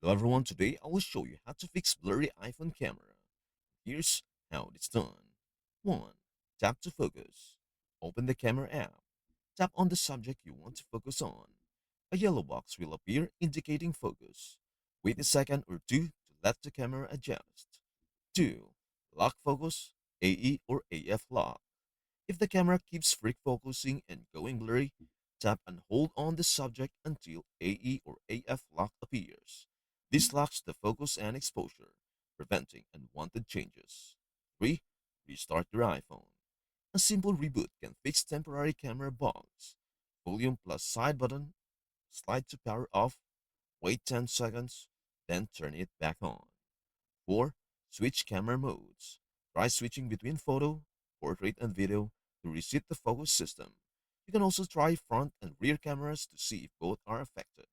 Hello everyone, today I will show you how to fix blurry iPhone camera. Here's how it's done. 1. Tap to focus. Open the camera app. Tap on the subject you want to focus on. A yellow box will appear indicating focus. Wait a second or two to let the camera adjust. 2. Lock focus, AE or AF lock. If the camera keeps freak focusing and going blurry, tap and hold on the subject until AE or AF lock appears. This locks the focus and exposure, preventing unwanted changes. 3. Restart your iPhone. A simple reboot can fix temporary camera bugs. Volume plus side button, slide to power off, wait 10 seconds, then turn it back on. 4. Switch camera modes. Try switching between photo, portrait, and video to reset the focus system. You can also try front and rear cameras to see if both are affected.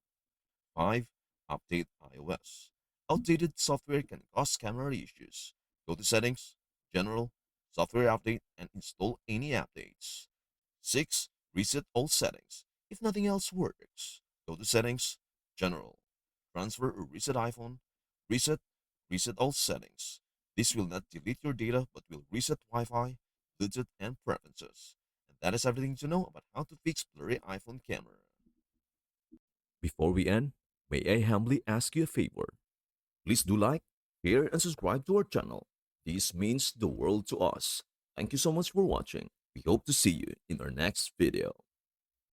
5. Update iOS. Outdated software can cause camera issues. Go to Settings, General, Software Update, and install any updates. 6. Reset all settings. If nothing else works, go to Settings, General, Transfer or Reset iPhone, Reset, Reset all settings. This will not delete your data but will reset Wi-Fi, Bluetooth, and preferences. And that is everything to know about how to fix blurry iPhone camera. Before we end, may I humbly ask you a favor? Please do like, share, and subscribe to our channel. This means the world to us. Thank you so much for watching. We hope to see you in our next video.